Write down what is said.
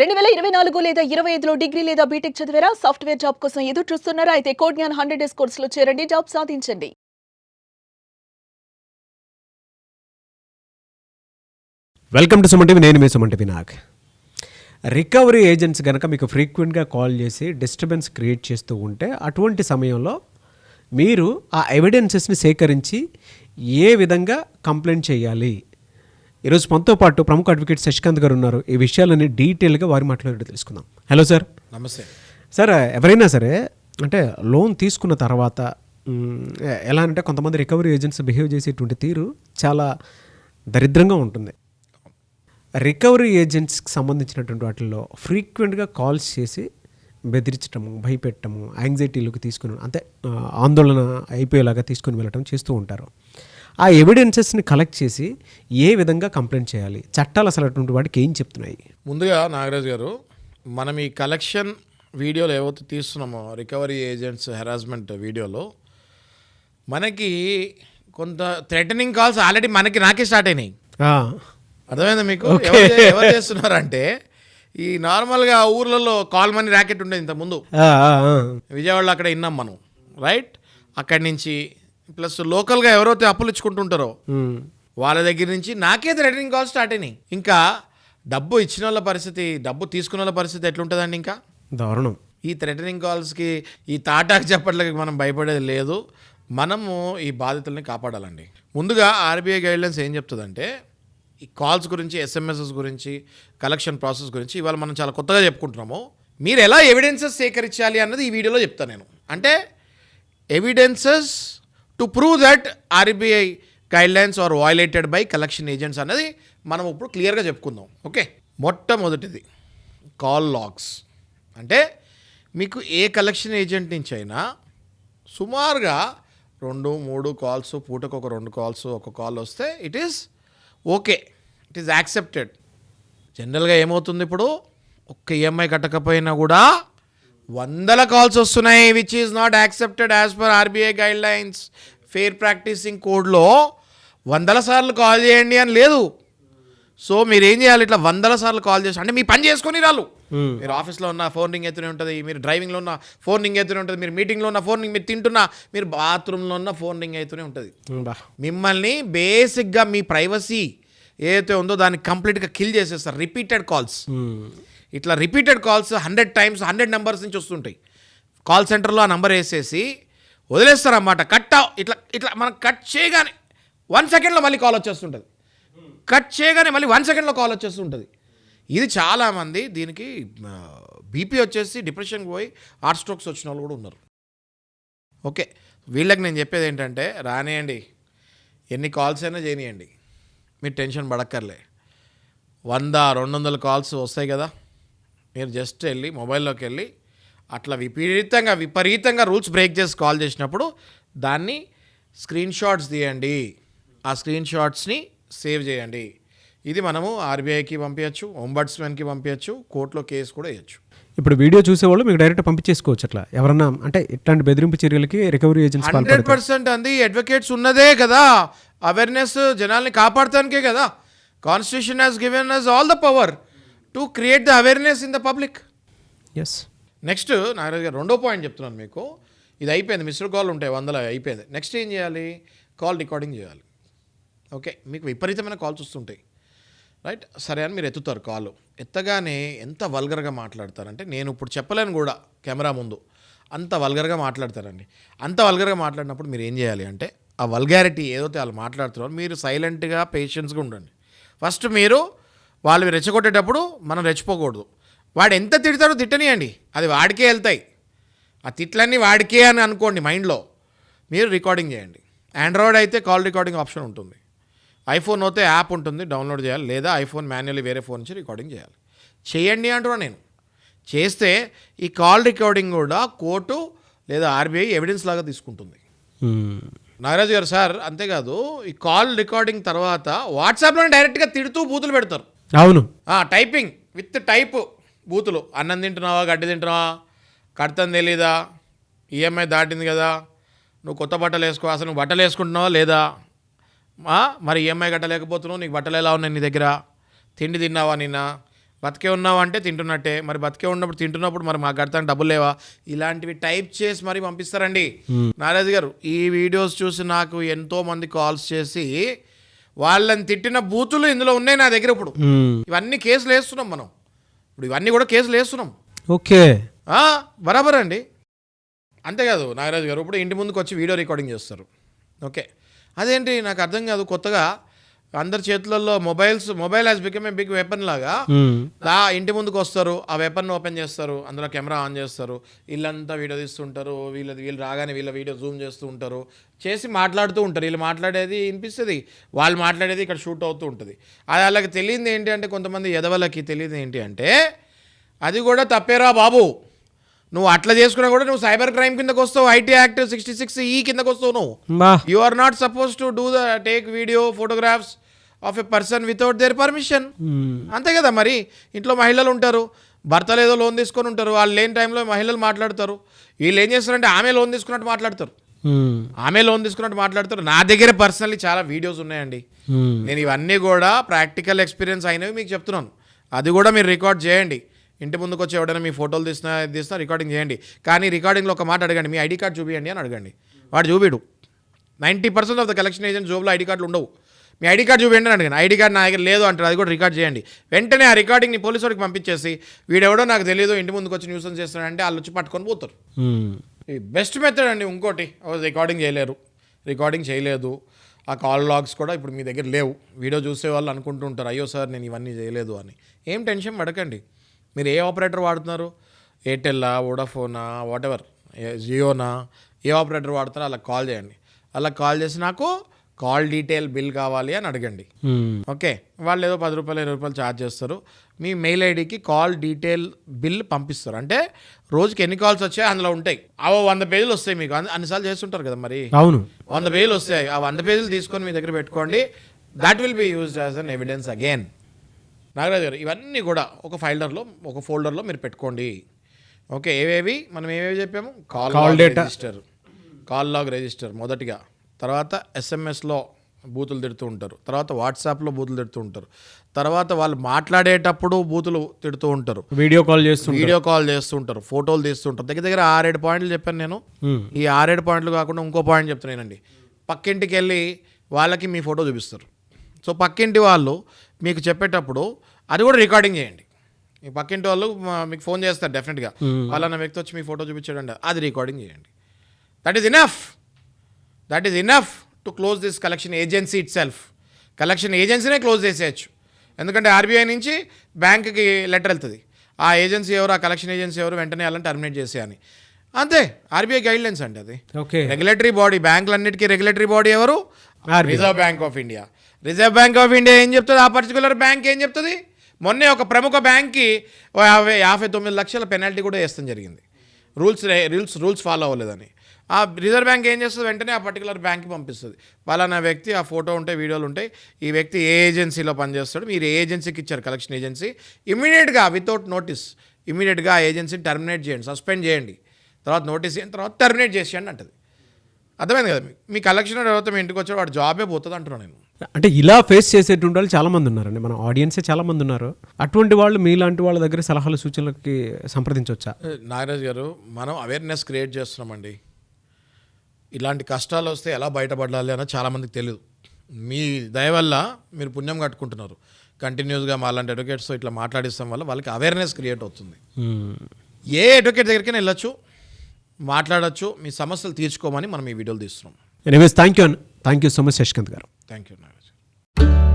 2024 లేదా 25లో డిగ్రీ లేదా బీటెక్ చదివారా? సాఫ్ట్‌వేర్ జాబ్ కోసం ఎదురు చూస్తున్నారా? అయితే కోడ్ జ్ఞాన్ 100 డేస్ కోర్సులో చేరండి. జాబ్ సాధించండి. Welcome to Suman TV. నేను మీ Suman TV Nag. Recovery agents కనుక మీకు ఫ్రీక్వెంట్గా కాల్ చేసి డిస్టర్బెన్స్ క్రియేట్ చేస్తూ ఉంటే అటువంటి సమయంలో మీరు ఆ ఎవిడెన్సెస్ని సేకరించి ఏ విధంగా కంప్లైంట్ చేయాలి? ఈరోజు మనతో పాటు ప్రముఖ అడ్వకేట్ శశికాంత్ గారు ఉన్నారు. ఈ విషయాలన్నీ డీటెయిల్గా వారి మాట్లాడి తెలుసుకుందాం. Hello sir. నమస్తే సార్, ఎవరైనా సరే అంటే లోన్ తీసుకున్న తర్వాత ఎలా అంటే కొంతమంది రికవరీ ఏజెంట్స్ బిహేవ్ చేసేటువంటి తీరు చాలా దరిద్రంగా ఉంటుంది. రికవరీ ఏజెంట్స్కి సంబంధించినటువంటి వాటిల్లో ఫ్రీక్వెంట్గా కాల్స్ చేసి బెదిరించడము, భయపెట్టడము, యాంగ్జైటీలోకి తీసుకుని అంటే ఆందోళన అయిపోయేలాగా తీసుకుని వెళ్ళటం చేస్తూ ఉంటారు. ఆ ఎవిడెన్సెస్ని కలెక్ట్ చేసి ఏ విధంగా కంప్లైంట్ చేయాలి? చట్టాలు అసలు అటువంటి వాటికి ఏం చెప్తున్నాయి? ముందుగా నాగరాజ్ గారు, మనం ఈ కలెక్షన్ వీడియోలో ఏవైతే తీస్తున్నామో రికవరీ ఏజెంట్స్ హెరాస్మెంట్ వీడియోలో మనకి కొంత థ్రెటనింగ్ కాల్స్ ఆల్రెడీ నాకే స్టార్ట్ అయినాయి. అర్థమైందా మీకు? ఎవరు చేస్తున్నారంటే ఈ నార్మల్గా ఊర్లలో కాల్ మనీ ర్యాకెట్ ఉండేది ఇంతకుముందు, విజయవాడలో అక్కడ విన్నాం మనం, రైట్? అక్కడి నుంచి ప్లస్ లోకల్గా ఎవరైతే అప్పులు ఇచ్చుకుంటుంటారో వాళ్ళ దగ్గర నుంచి నాకే థ్రెటనింగ్ కాల్స్ స్టార్ట్ అయినాయి. ఇంకా డబ్బు ఇచ్చిన వాళ్ళ పరిస్థితి, డబ్బు తీసుకున్న వాళ్ళ పరిస్థితి ఎట్లుంటుందండి? ఇంకా దారుణం. ఈ థ్రెటనింగ్ కాల్స్కి, ఈ తాటాకు చెప్పట్లకి మనం భయపడేది లేదు. మనము ఈ బాధితుల్ని కాపాడాలండి. ముందుగా ఆర్బీఐ గైడ్లైన్స్ ఏం చెప్తుందంటే ఈ కాల్స్ గురించి, ఎస్ఎంఎస్ఎస్ గురించి, కలెక్షన్ ప్రాసెస్ గురించి ఇవాళ మనం చాలా కొత్తగా చెప్పుకుంటున్నాము. మీరు ఎలా ఎవిడెన్సెస్ సేకరించాలి అన్నది ఈ వీడియోలో చెప్తాను నేను. అంటే evidences to prove that RBI guidelines are violated by collection agents అన్నది మనం ఇప్పుడు క్లియర్గా చెప్పుకుందాం. ఓకే, మొట్టమొదటిది కాల్ లాగ్స్. అంటే మీకు ఏ కలెక్షన్ ఏజెంట్ నుంచి అయినా సుమారుగా 2-3 కాల్స్, పూటకు ఒక 2 కాల్స్, ఒక కాల్ వస్తే it is okay, it is accepted. జనరల్గా ఏమవుతుంది, ఇప్పుడు ఒక్క ఈఎంఐ కట్టకపోయినా కూడా 100 కాల్స్ వస్తున్నాయి, which is not accepted as per RBI guidelines. Fair practicing కోడ్లో 100 సార్లు కాల్ చేయండి అని లేదు. సో మీరు ఏం చేయాలి, ఇట్లా 100 సార్లు కాల్ చేసి అంటే మీ పని చేసుకొని రాలు. మీరు ఆఫీస్లో ఉన్న ఫోన్ రింగ్ ఎత్తునే ఉంటుంది, మీరు డ్రైవింగ్లో ఉన్న ఫోన్ రింగ్ ఎత్తునే ఉంటుంది, మీరు మీటింగ్లో ఉన్న ఫోన్ రింగ్, మీరు తింటున్నా, మీరు బాత్రూంలో ఉన్న ఫోన్ రింగ్ అవుతూనే ఉంటుంది. మిమ్మల్ని బేసిక్గా మీ ప్రైవసీ ఏదైతే ఉందో దాన్ని కంప్లీట్గా కిల్ చేసేస్తారు. రిపీటెడ్ కాల్స్, ఇట్లా రిపీటెడ్ కాల్స్ 100 టైమ్స్ 100 నెంబర్స్ నుంచి వస్తుంటాయి. కాల్ సెంటర్లో ఆ నెంబర్ వేసేసి వదిలేస్తారన్నమాట. ఇట్లా ఇట్లా మనం కట్ చేయగానే 1 సెకండ్లో మళ్ళీ కాల్ వచ్చేస్తుంటుంది. కట్ చేయగానే మళ్ళీ 1 సెకండ్లో కాల్ వచ్చేస్తుంటుంది. ఇది చాలామంది దీనికి బీపీ వచ్చేసి డిప్రెషన్కి పోయి హార్ట్ స్ట్రోక్స్ వచ్చిన వాళ్ళు కూడా ఉన్నారు. ఓకే, వీళ్ళకి నేను చెప్పేది ఏంటంటే రానియండి, ఎన్ని కాల్స్ అయినా చేయనియండి, మీరు టెన్షన్ పడక్కర్లే. 100-200 కాల్స్ వస్తాయి కదా, మీరు జస్ట్ వెళ్ళి మొబైల్లోకి వెళ్ళి అట్లా విపరీతంగా రూల్స్ బ్రేక్ చేసి కాల్ చేసినప్పుడు దాన్ని స్క్రీన్ షాట్స్ తీయండి, ఆ స్క్రీన్ షాట్స్ని సేవ్ చేయండి. ఇది మనము ఆర్బీఐకి పంపించచ్చు, ఒంబడ్స్మెన్కి పంపించచ్చు, కోర్టులో కేసు కూడా వేయచ్చు. ఇప్పుడు వీడియో చూసేవాళ్ళు మీకు డైరెక్ట్ పంపించేసుకోవచ్చు. అట్లా ఎవరన్నా అంటే ఇట్లాంటి బెదిరింపు చర్యలకి రికవరీ ఏజెంట్స్ 100% అంది అడ్వకేట్స్ ఉన్నదే కదా, అవేర్నెస్ జనాల్ని కాపాడటానికే కదా. Constitution has given us all the power to create the awareness in the public. Yes. Next Nagaraj garu, రెండో పాయింట్ చెప్తున్నాను మీకు. ఇది అయిపోయింది, మిస్డ్ కాల్ ఉంటాయి 100 అయిపోయింది. నెక్స్ట్ ఏం చేయాలి, కాల్ రికార్డింగ్ చేయాలి. ఓకే, మీకు విపరీతమైన కాల్స్ వస్తుంటాయి, రైట్? సరే అని మీరు ఎత్తుతారు కాల్. ఎత్తగానే ఎంత వల్గర్గా మాట్లాడతారంటే నేను ఇప్పుడు చెప్పలేను కూడా కెమెరా ముందు, అంత వల్గర్గా మాట్లాడతారండి. అంత వల్గర్గా మాట్లాడినప్పుడు మీరు ఏం చేయాలి అంటే ఆ వల్గారిటీ ఏదైతే వాళ్ళు మాట్లాడుతున్నారో మీరు సైలెంట్గా పేషెన్స్గా ఉండండి. ఫస్ట్ మీరు వాళ్ళు రెచ్చగొట్టేటప్పుడు మనం రెచ్చిపోకూడదు. వాడు ఎంత తిడతాడో తిట్టనియండి, అది వాడికే వెళ్తాయి. ఆ తిట్లన్నీ వాడికే అని అనుకోండి మైండ్లో. మీరు రికార్డింగ్ చేయండి. ఆండ్రాయిడ్ అయితే కాల్ రికార్డింగ్ ఆప్షన్ ఉంటుంది, ఐఫోన్ అయితే యాప్ ఉంటుంది, డౌన్లోడ్ చేయాలి, లేదా ఐఫోన్ మాన్యువల్లీ వేరే ఫోన్ నుంచి రికార్డింగ్ చేయండి అంటున్నా నేను. చేస్తే ఈ కాల్ రికార్డింగ్ కూడా కోర్టు లేదా ఆర్బీఐ ఎవిడెన్స్ లాగా తీసుకుంటుంది. నాగరాజు గారు సార్, అంతేకాదు ఈ కాల్ రికార్డింగ్ తర్వాత వాట్సాప్లో డైరెక్ట్గా తిడుతూ బూతులు పెడతారు. అవును, టైపింగ్ విత్ టైప్ బూతులు. అన్నం తింటున్నావా, గడ్డి తింటున్నావా, కడతాను తెలీదా, ఈఎంఐ దాటింది కదా, నువ్వు కొత్త బట్టలు వేసుకో, అసలు నువ్వు బట్టలు వేసుకుంటున్నావా లేదా, మరి ఈఎంఐ కట్టలేకపోతున్నావు, నీకు బట్టలు ఎలా ఉన్నాయి నీ దగ్గర, తిండి తిన్నావా నిన్న, బతికే ఉన్నావు అంటే తింటున్నట్టే, మరి బతికే ఉన్నప్పుడు తింటున్నప్పుడు మరి మాకు కడతాను డబ్బులు లేవా, ఇలాంటివి టైప్ చేసి మరి పంపిస్తారండి. నారాజ్ గారు ఈ వీడియోస్ చూసి నాకు ఎంతోమంది కాల్స్ చేసి వాళ్ళని తిట్టిన బూతులు ఇందులో ఉన్నాయి నా దగ్గర. ఇప్పుడు ఇవన్నీ కేసులు వేస్తున్నాం మనం, ఇప్పుడు ఇవన్నీ కూడా కేసులు వేస్తున్నాం. ఓకే, బరాబర్ అండి. అంతేకాదు నాగరాజు గారు, ఇప్పుడు ఇంటి ముందుకు వచ్చి వీడియో రికార్డింగ్ చేస్తారు. ఓకే, అదేంటి నాకు అర్థం కాదు. కొత్తగా అందరి చేతులలో mobile has become a big weapon లాగా ఇంటి ముందుకు వస్తారు, ఆ వెపన్ ఓపెన్ చేస్తారు, అందులో కెమెరా ఆన్ చేస్తారు, వీళ్ళంతా వీడియో తీస్తుంటారు, వీళ్ళు రాగానే వీళ్ళ వీడియో జూమ్ చేస్తూ ఉంటారు, చేసి మాట్లాడుతూ ఉంటారు. వీళ్ళు మాట్లాడేది వినిపిస్తుంది, వాళ్ళు మాట్లాడేది ఇక్కడ షూట్ అవుతూ ఉంటుంది. అది వాళ్ళకి తెలియదు ఏంటి అంటే, కొంతమంది ఎదవలకి తెలియదు ఏంటి అంటే, అది కూడా తప్పేరా బాబు, నువ్వు అట్లా చేసుకున్నా కూడా నువ్వు సైబర్ క్రైమ్ కిందకు వస్తావు, ఐటీ యాక్ట్ 66E కిందకు వస్తావు. నువ్వు you are not suppose to do take video photographs of a person without their permission. అంతే కదా. మరి ఇంట్లో మహిళలు ఉంటారు, భర్తలు ఏదో లోన్ తీసుకొని ఉంటారు, వాళ్ళు లేని టైంలో మహిళలు మాట్లాడతారు. వీళ్ళు ఏం చేస్తారంటే ఆమె లోన్ తీసుకున్నట్టు మాట్లాడతారు. నా దగ్గర పర్సనల్లీ చాలా వీడియోస్ ఉన్నాయండి. నేను ఇవన్నీ కూడా ప్రాక్టికల్ ఎక్స్పీరియన్స్ అయినవి మీకు చెప్తున్నాను. అది కూడా మీరు రికార్డ్ చేయండి. ఇంటి ముందుకు వచ్చి ఎవడైనా మీ ఫోటోలు తీసినా రికార్డింగ్ చేయండి. కానీ రికార్డింగ్లో ఒక మాట అడగండి, మీ ఐడి కార్డ్ చూపించండి అని అడగండి. వాడు చూపిడు. 90% ఆఫ్ ద కలెక్షన్ ఏజెంట్ జోబులో ఐడి కార్డులు ఉండవు. మీ ఐడి కార్డ్ చూపించండి అని అడగండి. ఐడి కార్డ్ నా దగ్గర లేదు అంటారు, అది కూడా రికార్డ్ చేయండి. వెంటనే ఆ రికార్డింగ్ని పోలీసు వాడికి పంపించేసి, వీడెవడో నాకు తెలియదు ఇంటి ముందుకు వచ్చి న్యూసెన్స్ చేస్తాడంటే వాళ్ళు వచ్చి పట్టుకొని పోతారు. ఈ బెస్ట్ మెథడ్ అండి. ఇంకోటి, రికార్డింగ్ చేయలేదు, ఆ కాల్ లాగ్స్ కూడా ఇప్పుడు మీ దగ్గర లేవు. వీడియో చూసే వాళ్ళు అనుకుంటూ ఉంటారు, అయ్యో సార్ నేను ఇవన్నీ చేయలేదు అని. ఏం టెన్షన్ పడకండి. మీరు ఏ ఆపరేటర్ వాడుతున్నారు, ఎయిర్టెల్లా, వోడాఫోనా, వాటెవర్, జియోనా, ఏ ఆపరేటర్ వాడుతున్నారో అలా కాల్ చేయండి. అలా కాల్ చేసి నాకు కాల్ డీటెయిల్ బిల్ కావాలి అని అడగండి. ఓకే, వాళ్ళు ఏదో 10 రూపాయలు 20 రూపాయలు ఛార్జ్ చేస్తారు. మీ మెయిల్ ఐడికి కాల్ డీటెయిల్ బిల్ పంపిస్తారు. అంటే రోజుకి ఎన్ని కాల్స్ వచ్చాయి అందులో ఉంటాయి. 100 పేజీలు వస్తాయి మీకు. అన్నిసార్లు చేస్తుంటారు కదా, మరి అవును 100 పేజీలు వస్తాయి. ఆ 100 పేజీలు తీసుకొని మీ దగ్గర పెట్టుకోండి. That will be used as an evidence again. Nagaraju గారు, ఇవన్నీ కూడా ఒక ఫోల్డర్లో మీరు పెట్టుకోండి. ఓకే, మనం ఏవేవి చెప్పాము? Call register, call log register మొదటిగా, తర్వాత ఎస్ఎంఎస్లో బూతులు తిడుతూ ఉంటారు, తర్వాత వాట్సాప్లో బూతులు తిడుతూ ఉంటారు, తర్వాత వాళ్ళు మాట్లాడేటప్పుడు బూతులు తిడుతూ ఉంటారు, వీడియో కాల్ చేస్తూ ఉంటారు, ఫోటోలు తీస్తుంటారు. దగ్గర 6-7 పాయింట్లు చెప్పాను నేను. ఈ 6-7 పాయింట్లు కాకుండా ఇంకో పాయింట్ చెప్తున్నానండి. పక్కింటికి వెళ్ళి వాళ్ళకి మీ ఫోటో చూపిస్తారు. సో పక్కింటి వాళ్ళు మీకు చెప్పేటప్పుడు అది కూడా రికార్డింగ్ చేయండి. ఈ పక్కింటి వాళ్ళు మీకు ఫోన్ చేస్తారు డెఫినెట్గా, వాళ్ళన్న వ్యక్తి వచ్చి మీ ఫోటో చూపించాడండి, అది రికార్డింగ్ చేయండి. That is enough to close this collection agency itself. Collection ఏజెన్సీనే క్లోజ్ చేసేయచ్చు. ఎందుకంటే ఆర్బీఐ నుంచి బ్యాంక్కి లెటర్ వెళ్తుంది, ఆ ఏజెన్సీ ఎవరు, ఆ కలెక్షన్ ఏజెన్సీ ఎవరు, వెంటనే వాళ్ళని టర్మినేట్ చేసేయని. అంతే, ఆర్బీఐ గైడ్లైన్స్ అండి అది. రెగ్యులేటరీ బాడీ, బ్యాంకులన్నిటికీ రెగ్యులేటరీ బాడీ ఎవరు? Reserve bank of India. Reserve bank of India ఏం చెప్తుంది, ఆ పర్టికులర్ బ్యాంక్ ఏం చెప్తుంది? మొన్నే ఒక ప్రముఖ బ్యాంక్కి 59 లక్షల పెనాల్టీ కూడా వేస్తాం జరిగింది, రూల్స్ ఫాలో అవ్వలేదని. ఆ రిజర్వ్ బ్యాంక్ ఏం చేస్తుంది, వెంటనే ఆ పర్టికులర్ బ్యాంక్కి పంపిస్తుంది. పలానా వ్యక్తి, ఆ ఫోటో ఉంటాయి, వీడియోలు ఉంటాయి, ఈ వ్యక్తి ఏ ఏజెన్సీలో పనిచేస్తాడు, మీరు ఏ ఏజెన్సీకి ఇచ్చారు కలెక్షన్ ఏజెన్సీ, ఇమీడియట్గా వితౌట్ నోటీస్ ఇమీడియట్గా ఆ ఏజెన్సీని టర్మినేట్ చేయండి, సస్పెండ్ చేయండి, తర్వాత నోటీస్ అయిన తర్వాత టర్మినేట్ చేసేయండి అంటది. అర్థమైంది కదా? మీ కలెక్షన్ ఎవరైతే మీ ఇంటికి వచ్చాడో వాడు జాబే పోతుంది అంటున్నాను నేను. అంటే ఇలా ఫేస్ చేసేటువంటి వాళ్ళు చాలా మంది ఉన్నారండి, మన ఆడియన్సే చాలా మంది ఉన్నారు. అటువంటి వాళ్ళు మీలాంటి వాళ్ళ దగ్గర సలహాలు సూచనలకి సంప్రదించవచ్చా? నాగరాజ్ గారు, మనం అవేర్నెస్ క్రియేట్ చేస్తున్నామండి. ఇలాంటి కష్టాలు వస్తే ఎలా బయటపడాలి అన్నది చాలామందికి తెలియదు. మీ దయ వల్ల మీరు పుణ్యం కట్టుకుంటున్నారు. కంటిన్యూస్గా మాలాంటి అడ్వకేట్స్తో ఇట్లా మాట్లాడిస్తాం వల్ల వాళ్ళకి అవేర్నెస్ క్రియేట్ అవుతుంది. ఏ అడ్వకేట్ దగ్గరికైనా వెళ్ళొచ్చు, మాట్లాడచ్చు, మీ సమస్యలు తీర్చుకోమని మనం ఈ వీడియోలు తీస్తున్నాం. Anyways thank you so much Shashikanth గారు. Thank you Nagaraj.